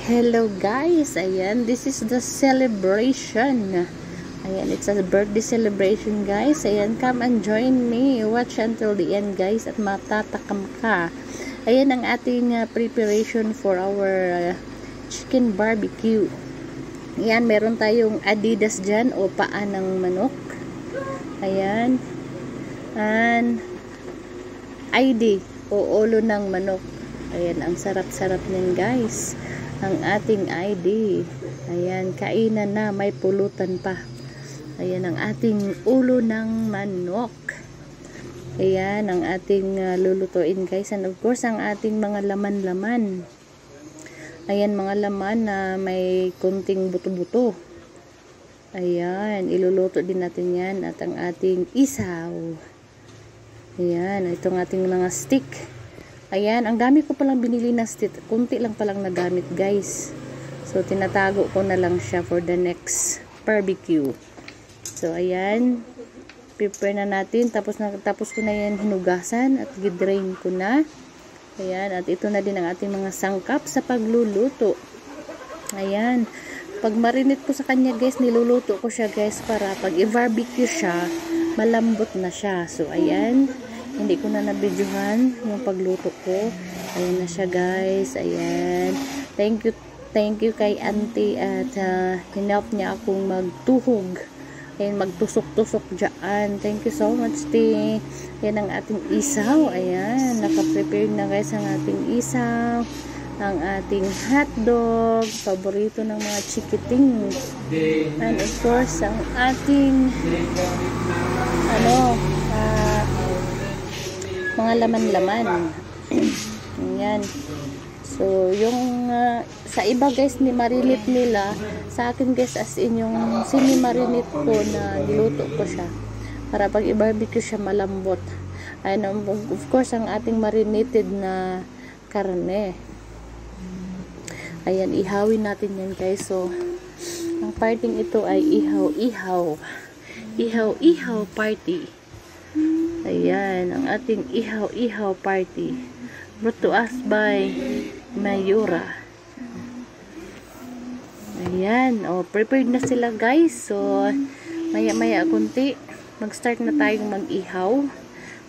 Hello guys, ayan, this is the celebration. Ayan, it's a birthday celebration guys. Ayan, come and join me, watch until the end guys, at matatakam ka. Ayan ang ating preparation for our chicken barbecue. Ayan, meron tayong Adidas dyan o paa ng manok. Ayan, and ID o ulo ng manok. Ayan, ang sarap-sarap niyan guys, ang ating ID. Ayan, kainan na, may pulutan pa. Ayan ang ating ulo ng manok. Ayan ang ating lulutuin guys, and of course ang ating mga laman-laman. Ayan, mga laman na may kunting buto-buto. Ayan, iluluto din natin yan, at ang ating isaw. Ayan, itong ating mga stick. Ayan, ang dami ko palang binili na stick. Kunti lang palang nagamit guys. So, tinatago ko na lang siya for the next barbecue. So, ayan. Prepare na natin. Tapos ko na yan hinugasan at gidrain ko na. Ayan, at ito na din ang ating mga sangkap sa pagluluto. Ayan. Pag marinate ko sa kanya guys, niluluto ko siya guys para pag i-barbecue siya, malambot na siya. So, ayan. Hindi ko na nabidyohan yung pagluto ko. Ayan na siya guys. Ayan. Thank you kay auntie at hinelp niya akong magtuhog. Ayan, magtusok-tusok dyan. Thank you so much, te. Ayan ang ating isaw. Ayan, nakaprepare na guys ang ating isaw. Ang ating hotdog. Paborito ng mga chikiting. And of course, ang ating mga laman-laman. Ayan. So, yung sa iba guys, ni marinate nila. Sa akin guys, as in yung semi-marinate ko na niluto ko siya. Para pag i-barbecue siya malambot. Ayan, of course, ang ating marinated na karne. Ayan, ihawin natin yan guys. So, ang parting ito ay ihaw-ihaw. Ihaw-ihaw party. Ayan, ang ating ihaw-ihaw party. Brought to us by Mayura. Ayan, prepared na sila guys. So, maya-maya kunti, mag-start na tayong mag-ihaw.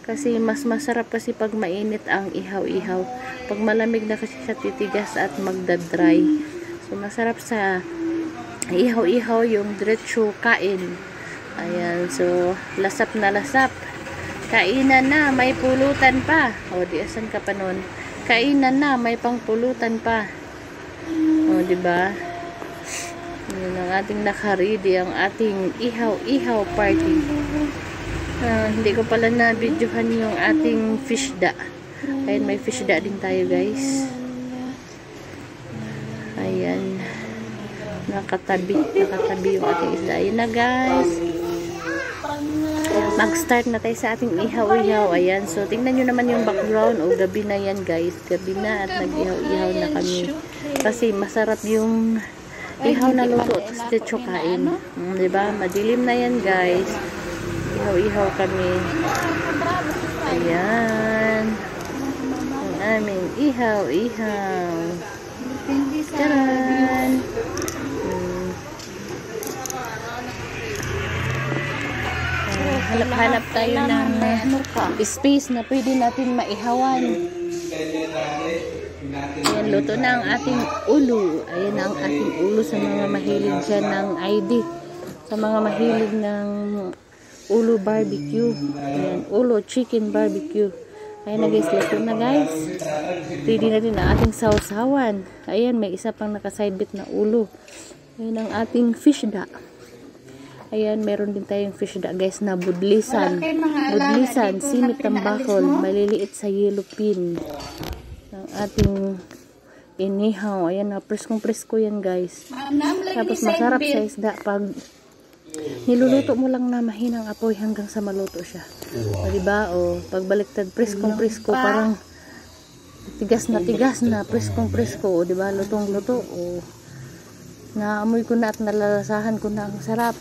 Kasi mas masarap kasi pag mainit ang ihaw-ihaw. Pag malamig na kasi siya titigas at magdadry. So, masarap sa ihaw-ihaw yung diretso kain. Ayan, so, lasap na lasap. Kainan na, may pulutan pa. O, di asan ka pa nun? Kainan na, may pangpulutan pa. O, diba? Yun ang ating nakaridi, ang ating ihaw-ihaw party. Hindi ko pala na-videohan yung ating fish da. Ayan, may fish da din tayo guys. Ayan. Nakatabi yung ating isda. Ayan na guys. Mag-start na tayo sa ating ihaw-ihaw. Ayan, so tingnan nyo naman yung background. O, gabi na yan guys. Gabi na at nag-ihaw-ihaw na kami. Kasi masarap yung ihaw na luto at stitcho kain. Diba? Madilim na yan guys. Ihaw-ihaw kami. Ayan. Ang aming ihaw-ihaw. Taran! Hanap-hanap tayo ng space na pwede natin maihawan. Ayan, luto na ang ating ulo. Ayan ang ating ulo sa mga mahilig dyan ng ID. Sa mga mahilig ng ulo barbecue. Ayan, ulo chicken barbecue. Ayan na guys, luto na guys. Ready na rin ang ating sausawan. Ayan, may isa pang nakasidebit na ulo. Ayan ang ating fish da. Ayan, meron din tayong fish da guys na budlisan. Budlisan, simit tambakol, maliliit sa yellow pin. Ang ating inihaw. Ayan na, preskong-presko yan guys. Tapos masarap sa isda pag niluluto mo lang na mahinang apoy hanggang sa maluto siya. O, diba? O, pagbaliktad, preskong-presko, parang tigas na, preskong-presko. O, diba? Lutong-luto. O, naamoy ko na at nalalasahan ko na ang sarap.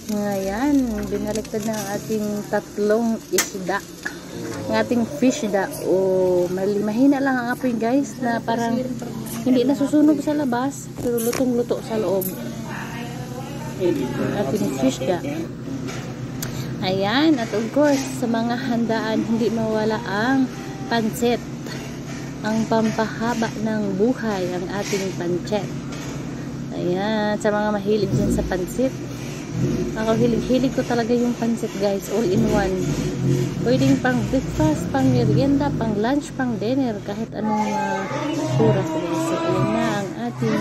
Ngayon, binaliktad na ang ating tatlong isda. ang ating fish da. Oh, mahina lang ang apoy guys, na parang hindi nasusunog sa labas, pero lutong-luto sa loob. Ang ating fish da. Ayan, at of course, sa mga handaan, hindi mawala ang pancit. Ang pampahaba ng buhay, ang ating pancit. Ayan, sa mga mahilig dyan sa pancit. Ako, hilig ko talaga yung pancit guys, all in one. Pwedeng pang breakfast, pang merienda, pang lunch, pang dinner, kahit anong oras guys. So, ayan na ang ating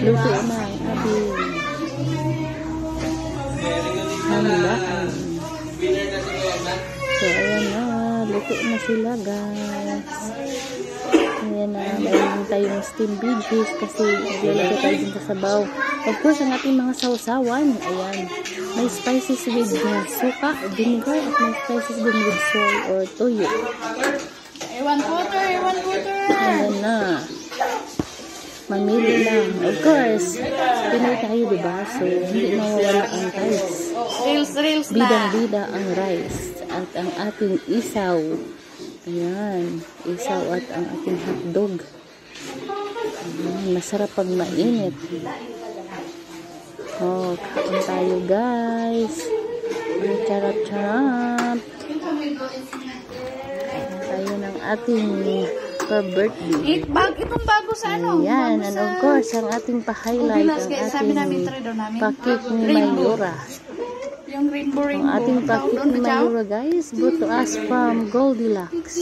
luto na ang ating handaan. So, ayan na. Luto na sila, guys. Ayan na. Mayroon tayong steam veggies kasi ilalagay tayo din sa sabaw. Of course, ang ating mga sausawan. Ayan. May spices with suka, vinegar, at may spices din with soy or toyo. One quarter. Ayan na. Mamili lang. Of course, Pinoy tayo, diba? So, hindi mawawala ang rice. Reels na. Bidang-bida ang rice. At ang ating isaw. Ayan. Isaw at ang ating hotdog. Ayan. Masarap pag mainit. Oh, kain tayo, guys. Ang charap-charap. Kain tayo ng ating birthday. Itong bago sa ano? Ayan, and of course, ang ating pa-highlight, ang ating pa-cake ni Mayura. Yung rainbow. Ang ating pa-cake ni Mayura, guys, brought to us from Goldilocks.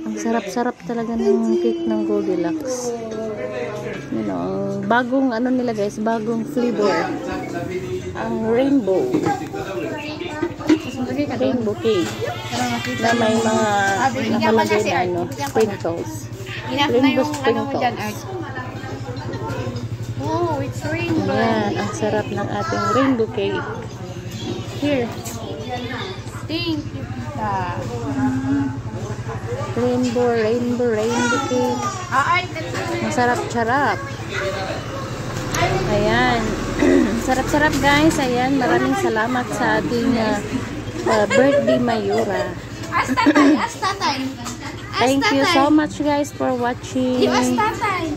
Ang sarap-sarap talaga ng cake ng Goldilocks. You know, bagong ano nila guys, bagong flavor. Ang rainbow. Rainbow cake. Na may mga nakalagay na ano, sprinkles. Rainbow sprinkles. Oh, it's rainbow. Ayan, ang sarap ng ating rainbow cake. Here. Thank you, Tita. Rainbow cake. Ang sarap-sarap. Ayan. Sarap-sarap guys. Ayan, maraming salamat sa ating birthday Mayura. As tatay. Thank you so much guys for watching. As tatay.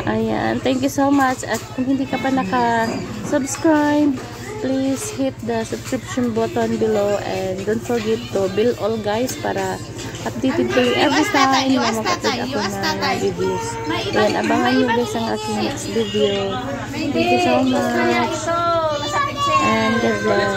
Ayan, thank you so much. At kung hindi ka pa naka-subscribe, please hit the subscription button below and don't forget to bell all guys para updated kayo every time na mag-upload ako ng videos. Ayan, abangan nyo guys ang aking next video. Thank you so much and God bless.